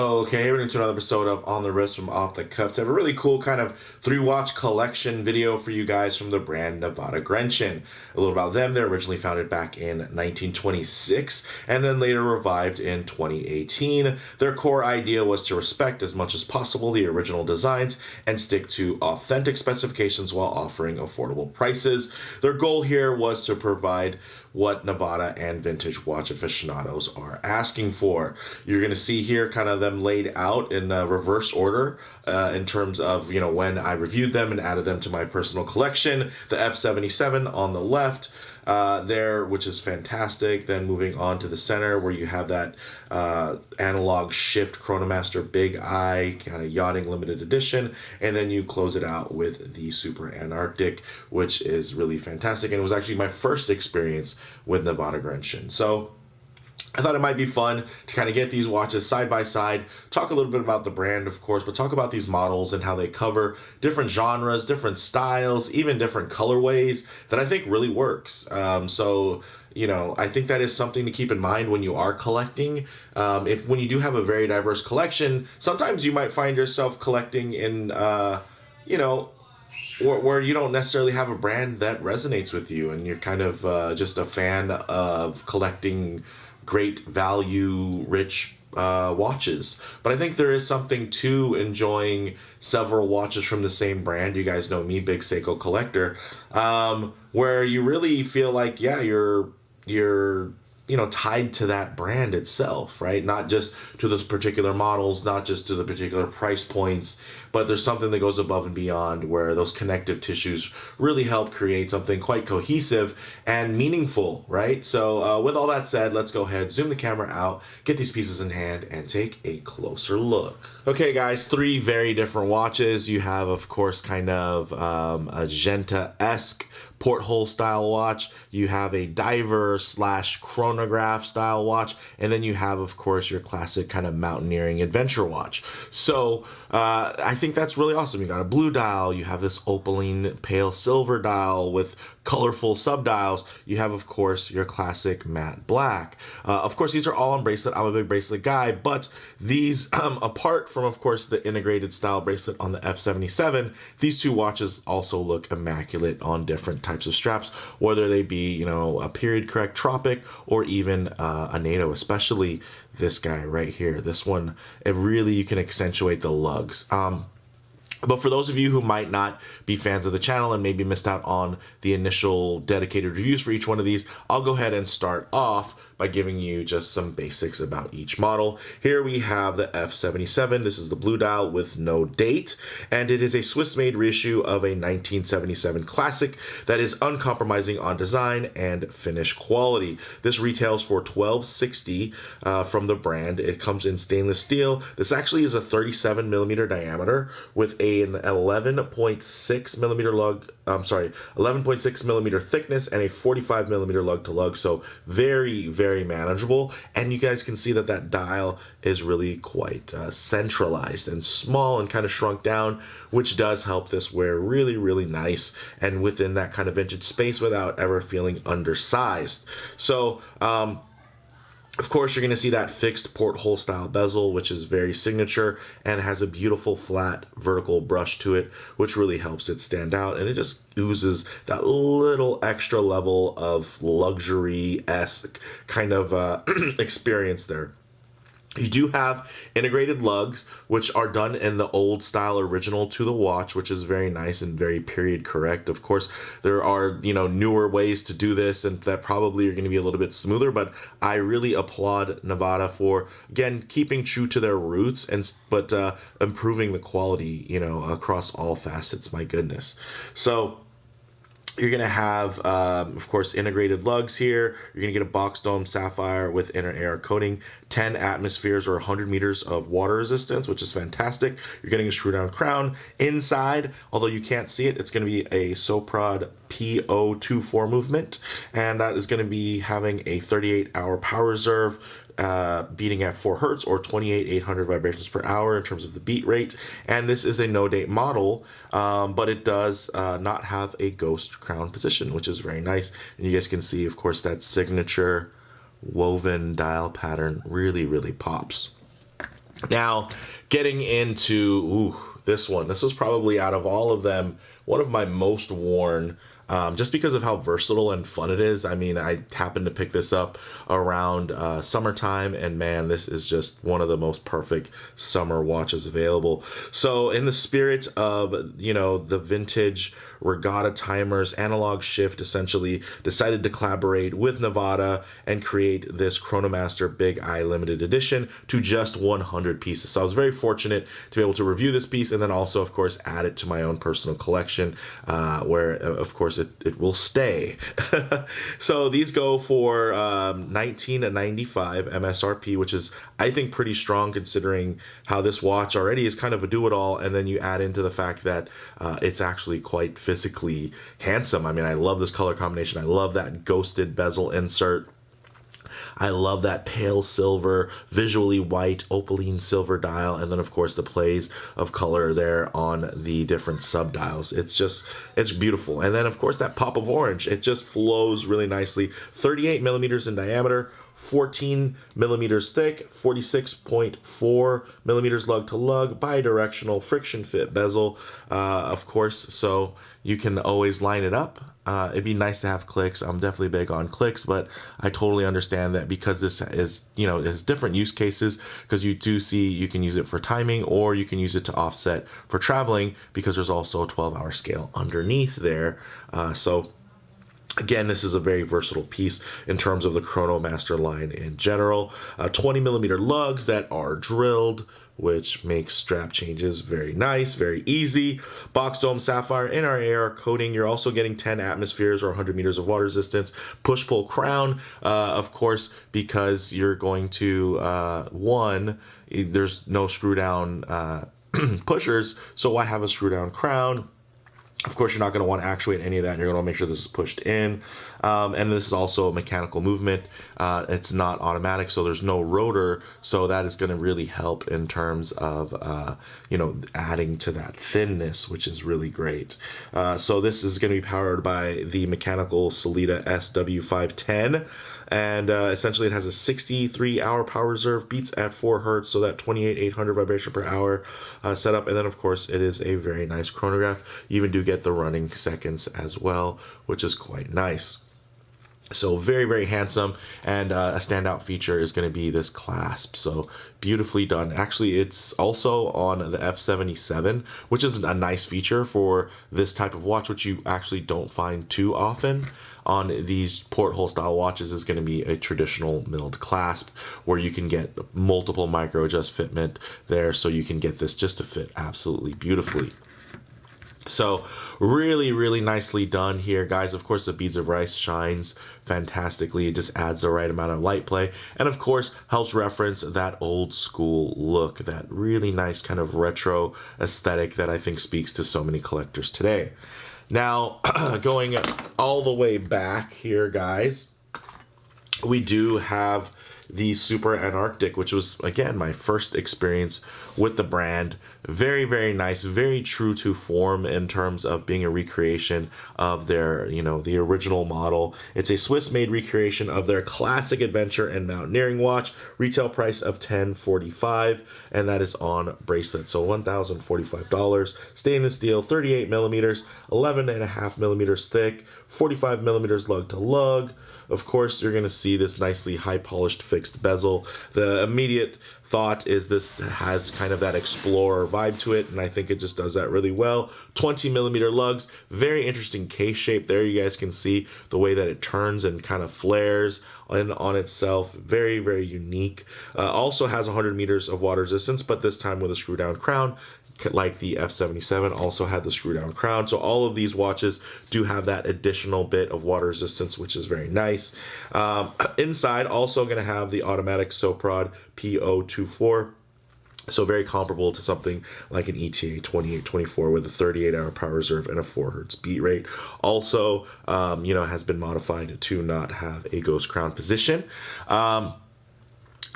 Okay, we're into another episode of On the Wrist from Off the Cuff. To have a really cool kind of 3-watch collection video for you guys from the brand Nivada Grenchen. A little about them. They're originally founded back in 1926 and then later revived in 2018. Their core idea was to respect as much as possible the original designs and stick to authentic specifications while offering affordable prices. Their goal here was to provide what Nivada and vintage watch aficionados are asking for. You're going to see here kind of them laid out in reverse order in terms of, when I reviewed them and added them to my personal collection. The F77 on the left there, which is fantastic. Then moving on to the center where you have that analog shift Chronomaster Big Eye kind of yachting limited edition, and then you close it out with the Super Antarctic, which is really fantastic, and it was actually my first experience with Nivada Grenchen. So I thought it might be fun to kind of get these watches side by side, talk a little bit about the brand, of course, but talk about these models and how they cover different genres, different styles, even different colorways that I think really works. I think that is something to keep in mind when you are collecting. When you do have a very diverse collection, sometimes you might find yourself collecting in, where you don't necessarily have a brand that resonates with you, and you're kind of just a fan of collecting great value rich watches. But I think there is something to enjoying several watches from the same brand. You guys know me, big Seiko collector, where you really feel like, yeah, you're tied to that brand itself, right? Not just to those particular models, not just to the particular price points, but there's something that goes above and beyond where those connective tissues really help create something quite cohesive and meaningful, right? So with all that said, let's go ahead, zoom the camera out, get these pieces in hand, and take a closer look. Okay, guys, 3 very different watches. You have, of course, kind of a Genta-esque porthole style watch. You have a diver / chronograph style watch, and then you have, of course, your classic kind of mountaineering adventure watch. So I think that's really awesome. You got a blue dial, you have this opaline pale silver dial with colorful subdials. You have, of course, your classic matte black. Of course, these are all on bracelet. I'm a big bracelet guy, but these, apart from, of course, the integrated style bracelet on the F77, these 2 watches also look immaculate on different types of straps, whether they be, a period correct Tropic or even a NATO, especially this guy right here. This one, you can accentuate the lugs. But for those of you who might not be fans of the channel and maybe missed out on the initial dedicated reviews for each one of these, I'll go ahead and start off by giving you just some basics about each model. Here we have the F77. This is the blue dial with no date, and it is a Swiss-made reissue of a 1977 classic that is uncompromising on design and finish quality. This retails for $12.60 from the brand. It comes in stainless steel. This actually is a 37 millimeter diameter with an 11.6 millimeter lug. 11.6 millimeter thickness and a 45 millimeter lug to lug. So very, very manageable. And you guys can see that that dial is really quite centralized and small and kind of shrunk down, which does help this wear really, really nice and within that kind of vintage space without ever feeling undersized. So, of course, you're going to see that fixed porthole style bezel, which is very signature and has a beautiful flat vertical brush to it, which really helps it stand out. And it just oozes that little extra level of luxury-esque kind of experience there. You do have integrated lugs, which are done in the old style original to the watch, which is very nice and very period correct. Of course, there are, newer ways to do this and that probably are going to be a little bit smoother, but I really applaud Nivada for, again, keeping true to their roots but improving the quality, across all facets. My goodness. So you're going to have, of course, integrated lugs here. You're going to get a box dome sapphire with inner air coating, 10 atmospheres or 100 meters of water resistance, which is fantastic. You're getting a screw down crown. Inside, although you can't see it, it's going to be a Soprod P024 movement, and that is going to be having a 38-hour power reserve, beating at 4 hertz or 28,800 vibrations per hour in terms of the beat rate. And this is a no-date model, but it does not have a ghost crown position, which is very nice. And you guys can see, of course, that signature woven dial pattern really, really pops. Now, getting into this one. This was probably out of all of them one of my most worn. Just because of how versatile and fun it is. I mean, I happened to pick this up around summertime, and man, this is just one of the most perfect summer watches available. So, in the spirit of, the vintage regatta timers, Analog Shift essentially decided to collaborate with Nivada and create this Chronomaster Big Eye limited edition to just 100 pieces. So I was very fortunate to be able to review this piece and then also, of course, add it to my own personal collection, where, of course, it will stay. So these go for $19.95 MSRP, which is, I think, pretty strong considering how this watch already is kind of a do-it-all, and then you add into the fact that it's actually quite physically handsome. I mean, I love this color combination. I love that ghosted bezel insert. I love that pale silver, visually white, opaline silver dial, and then of course the plays of color there on the different subdials. It's beautiful. And then of course that pop of orange, it just flows really nicely. 38 millimeters in diameter, 14 millimeters thick, 46.4 millimeters lug to lug, bidirectional friction fit bezel, of course, so you can always line it up. It'd be nice to have clicks. I'm definitely big on clicks, but I totally understand that because this is, is different use cases, because you do see you can use it for timing or you can use it to offset for traveling, because there's also a 12-hour scale underneath there. So again, this is a very versatile piece in terms of the Chronomaster line in general. 20 millimeter lugs that are drilled, which makes strap changes very nice, very easy. Box dome sapphire in our AR coating. You're also getting 10 atmospheres or 100 meters of water resistance. Push-pull crown, of course, because you're going to, there's no screw-down pushers, so why have a screw-down crown? Of course, you're not going to want to actuate any of that. You're going to make sure this is pushed in. And this is also a mechanical movement. It's not automatic, so there's no rotor. So that is going to really help in terms of, adding to that thinness, which is really great. So this is going to be powered by the mechanical Sellita SW510. And essentially it has a 63-hour power reserve, beats at 4 hertz, so that 28,800 vibration per hour setup. And then, of course, it is a very nice chronograph. You even do get the running seconds as well, which is quite nice. So very, very handsome, and a standout feature is going to be this clasp. So beautifully done. Actually, it's also on the F77, which is a nice feature for this type of watch, which you actually don't find too often on these porthole style watches. Is going to be a traditional milled clasp where you can get multiple micro adjust fitment there, so you can get this just to fit absolutely beautifully. So really, really nicely done here, guys. Of course, the beads of rice shines fantastically. It just adds the right amount of light play, and of course helps reference that old school look, that really nice kind of retro aesthetic that I think speaks to so many collectors today. Now, going all the way back here, guys, we do have the Super Antarctic, which was, again, my first experience with the brand. Very, very nice, very true to form in terms of being a recreation of their, the original model. It's a Swiss-made recreation of their classic adventure and mountaineering watch. Retail price of $10.45, and that is on bracelet. So $1,045. Stainless steel, 38 millimeters, 11.5 millimeters thick, 45 millimeters lug to lug. Of course, you're going to see this nicely high-polished fixed bezel. The immediate thought is this has kind of that explorer vibe to it, and I think it just does that really well. 20 millimeter lugs, very interesting case shape there. You guys can see the way that it turns and kind of flares on itself. Very, very unique. Also has 100 meters of water resistance, but this time with a screw-down crown, like the F77 also had the screw down crown. So all of these watches do have that additional bit of water resistance, which is very nice. Inside, also going to have the automatic Soprod P024. So very comparable to something like an ETA 2824 with a 38-hour power reserve and a 4 hertz beat rate. Also, has been modified to not have a ghost crown position.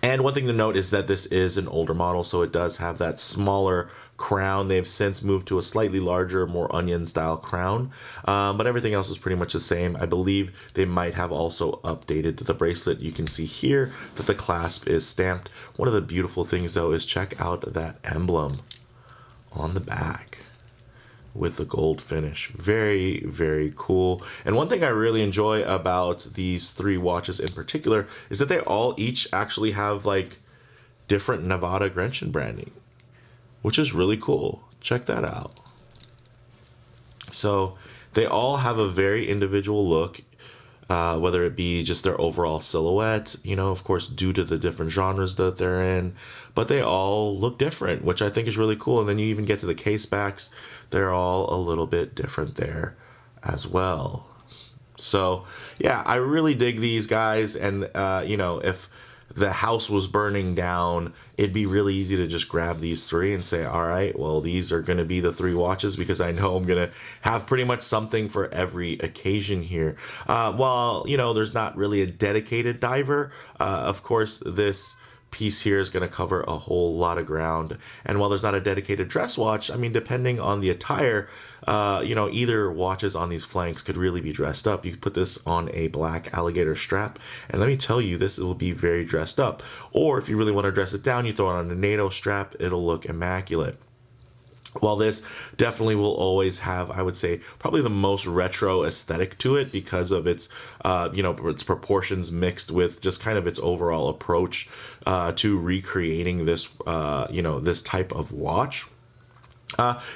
And one thing to note is that this is an older model, so it does have that smaller crown. They've since moved to a slightly larger, more onion style crown, but everything else is pretty much the same. I believe they might have also updated the bracelet. You can see here that the clasp is stamped. One of the beautiful things though is check out that emblem on the back with the gold finish. Very, very cool. And one thing I really enjoy about these three watches in particular is that they all each actually have like different Nivada Grenchen branding, which is really cool. Check that out. So they all have a very individual look, whether it be just their overall silhouette, you know, of course, due to the different genres that they're in, but they all look different, which I think is really cool. And then you even get to the case backs. They're all a little bit different there as well. So yeah, I really dig these guys. And, you know, if the house was burning down, it'd be really easy to just grab these three and say, all right, well, these are going to be the three watches because I know I'm going to have pretty much something for every occasion here. While, you know, there's not really a dedicated diver, of course, this piece here is going to cover a whole lot of ground. And while there's not a dedicated dress watch, I mean, depending on the attire, you know, either watches on these flanks could really be dressed up. You could put this on a black alligator strap, and let me tell you, this will be very dressed up. Or if you really want to dress it down, you throw it on a NATO strap, it'll look immaculate. While this definitely will always have, I would say, probably the most retro aesthetic to it because of its, you know, its proportions mixed with just kind of its overall approach to recreating this, you know, this type of watch.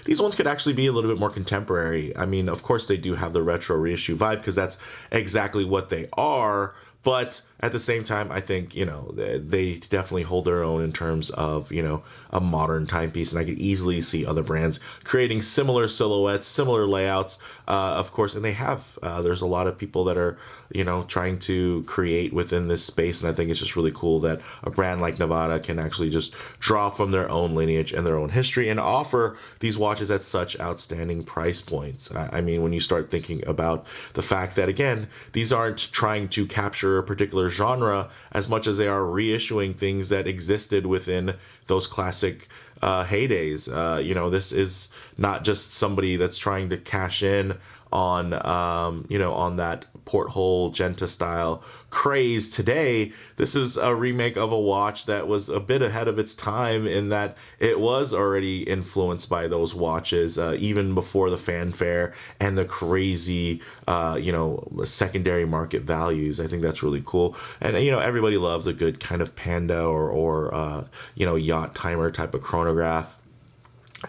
These ones could actually be a little bit more contemporary. I mean, of course, they do have the retro reissue vibe because that's exactly what they are. But at the same time, I think, you know, they definitely hold their own in terms of, you know, a modern timepiece. And I could easily see other brands creating similar silhouettes, similar layouts, of course. And they have, there's a lot of people that are, you know, trying to create within this space. And I think it's just really cool that a brand like Nivada can actually just draw from their own lineage and their own history and offer these watches at such outstanding price points. I mean, when you start thinking about the fact that, again, these aren't trying to capture a particular genre as much as they are reissuing things that existed within those classic heydays. You know, this is not just somebody that's trying to cash in on, you know, on that porthole Genta style craze today. This is a remake of a watch that was a bit ahead of its time in that it was already influenced by those watches even before the fanfare and the crazy, you know, secondary market values. I think that's really cool. And, you know, everybody loves a good kind of panda or you know, yacht timer type of chronograph.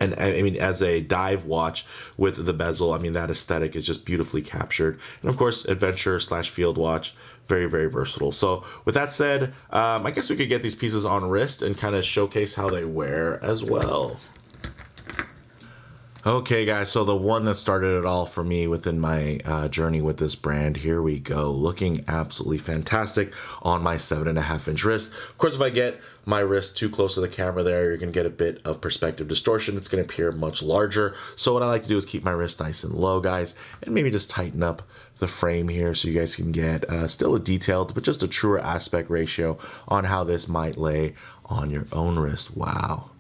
And I mean, as a dive watch with the bezel, I mean, that aesthetic is just beautifully captured. And of course, adventure / field watch, very, very versatile. So with that said, I guess we could get these pieces on wrist and kind of showcase how they wear as well. Okay, guys, so the one that started it all for me within my journey with this brand, here we go. Looking absolutely fantastic on my 7.5-inch wrist. Of course, if I get my wrist too close to the camera there, you're going to get a bit of perspective distortion. It's going to appear much larger. So what I like to do is keep my wrist nice and low, guys, and maybe just tighten up the frame here so you guys can get still a detailed, but just a truer aspect ratio on how this might lay on your own wrist. Wow.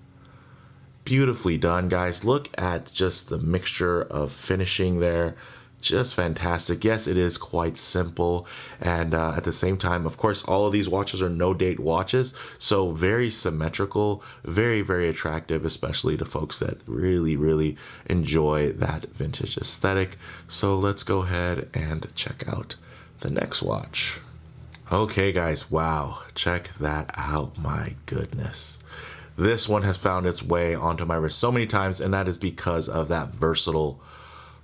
Beautifully done, guys. Look at just the mixture of finishing there. Just fantastic. Yes, it is quite simple. And at the same time, of course, all of these watches are no-date watches. So very symmetrical, very, very attractive, especially to folks that really, really enjoy that vintage aesthetic. So let's go ahead and check out the next watch. Okay, guys. Wow. Check that out. My goodness. This one has found its way onto my wrist so many times, and that is because of that versatile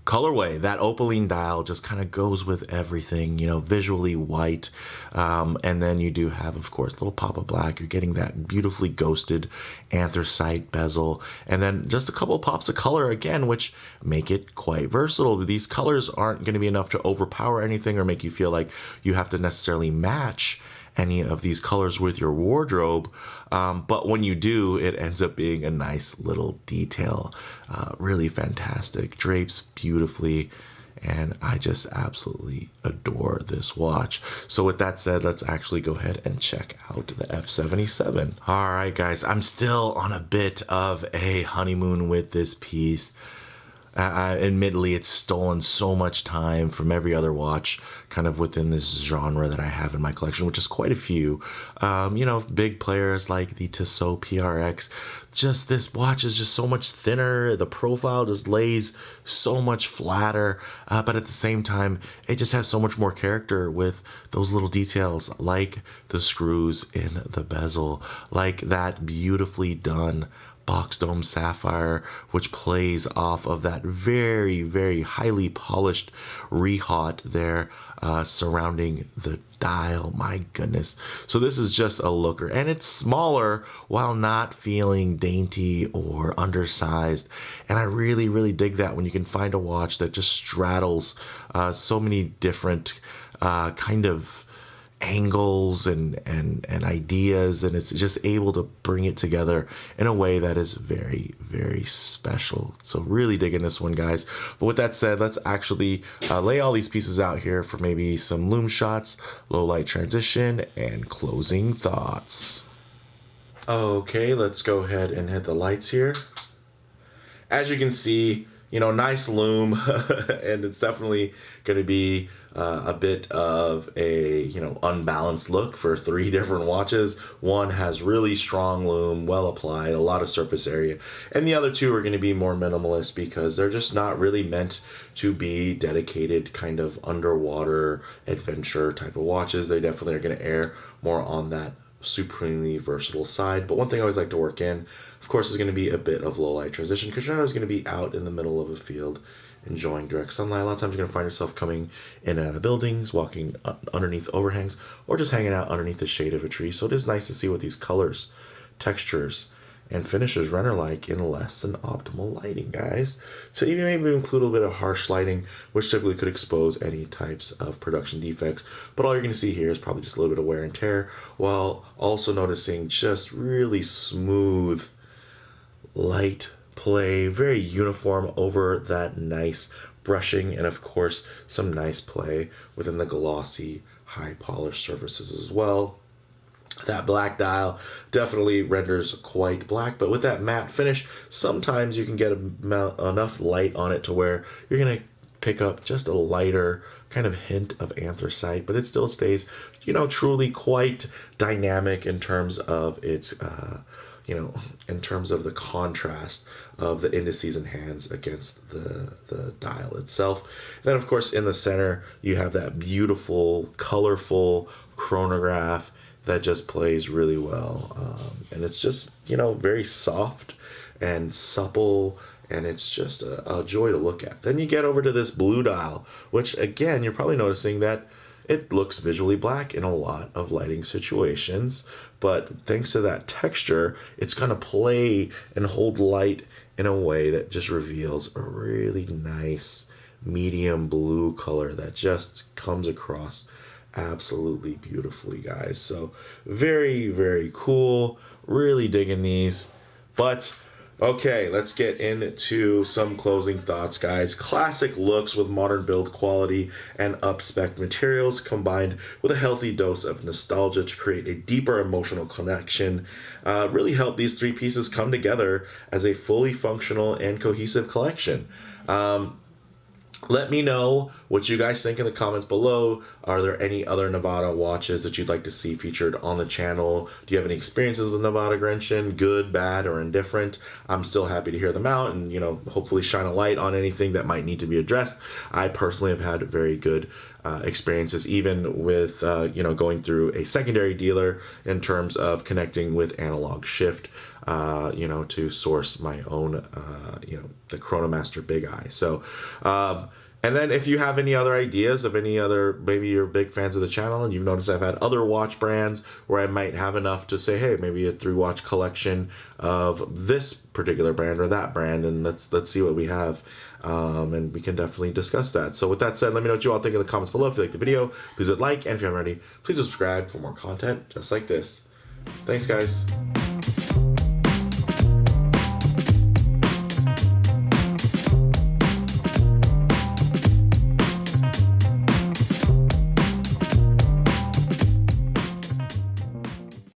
colorway. That opaline dial just kind of goes with everything, you know, visually white. And then you do have, of course, a little pop of black. You're getting that beautifully ghosted anthracite bezel. And then just a couple of pops of color again, which make it quite versatile. These colors aren't going to be enough to overpower anything or make you feel like you have to necessarily match any of these colors with your wardrobe, but when you do, it ends up being a nice little detail. Really fantastic. Drapes beautifully, and I just absolutely adore this watch. So with that said, let's actually go ahead and check out the F77. All right, guys, I'm still on a bit of a honeymoon with this piece. Admittedly, it's stolen so much time from every other watch kind of within this genre that I have in my collection, which is quite a few. You know, big players like the Tissot PRX. Just this watch is just so much thinner. The profile just lays so much flatter, but at the same time, it just has so much more character with those little details like the screws in the bezel, like that beautifully done box dome sapphire, which plays off of that very, very highly polished rehaut there surrounding the dial. My goodness. So this is just a looker, and it's smaller while not feeling dainty or undersized. And I really, really dig that when you can find a watch that just straddles so many different kind of angles and ideas, and it's just able to bring it together in a way that is very, very special. So really digging this one, guys. But with that said, let's actually lay all these pieces out here for maybe some Lume shots, low light transition, and closing thoughts. Okay, let's go ahead and hit the lights here. As you can see, you know, nice lume, and it's definitely going to be a bit of a, you know, unbalanced look for three different watches. One has really strong lume, well applied, a lot of surface area, and the other two are going to be more minimalist because they're just not really meant to be dedicated kind of underwater adventure type of watches. They definitely are going to err more on that supremely versatile side. But one thing I always like to work in, of course, is going to be a bit of low light transition, because you're not always going to be out in the middle of a field enjoying direct sunlight. A lot of times you're going to find yourself coming in and out of buildings, walking underneath overhangs, or just hanging out underneath the shade of a tree. So it is nice to see what these colors, textures, and finishes render like in less than optimal lighting, guys. So even maybe include a little bit of harsh lighting, which typically could expose any types of production defects. But all you're going to see here is probably just a little bit of wear and tear, while also noticing just really smooth light play, very uniform over that nice brushing, and of course some nice play within the glossy, high polished surfaces as well. That black dial definitely renders quite black, but with that matte finish, sometimes you can get enough light on it to where you're going to pick up just a lighter kind of hint of anthracite, but it still stays, you know, truly quite dynamic in terms of its, you know, in terms of the contrast of the indices and hands against the dial itself. And then, of course, in the center, you have that beautiful, colorful chronograph that just plays really well. And it's just, you know, very soft and supple, and it's just a joy to look at. Then you get over to this blue dial, which again, you're probably noticing that it looks visually black in a lot of lighting situations, but thanks to that texture, it's going to play and hold light in a way that just reveals a really nice medium blue color that just comes across absolutely beautifully, guys. So very, very cool. Really digging these. But okay, let's get into some closing thoughts, guys. Classic looks with modern build quality and up-spec materials combined with a healthy dose of nostalgia to create a deeper emotional connection really help these three pieces come together as a fully functional and cohesive collection. Let me know what you guys think in the comments below. Are there any other Nivada watches that you'd like to see featured on the channel? Do you have any experiences with Nivada Grenchen, good, bad, or indifferent? I'm still happy to hear them out and, you know, hopefully shine a light on anything that might need to be addressed. I personally have had very good experiences, even with, you know, going through a secondary dealer in terms of connecting with Analog Shift, you know, to source my own, you know, the Chronomaster Big Eye. So, and then if you have any other ideas of any other, maybe you're big fans of the channel and you've noticed I've had other watch brands where I might have enough to say, hey, maybe a 3-watch collection of this particular brand or that brand, and let's see what we have. And we can definitely discuss that. So with that said, let me know what you all think in the comments below. If you like the video, please hit like, and if you haven't already, please subscribe for more content just like this. Thanks, guys.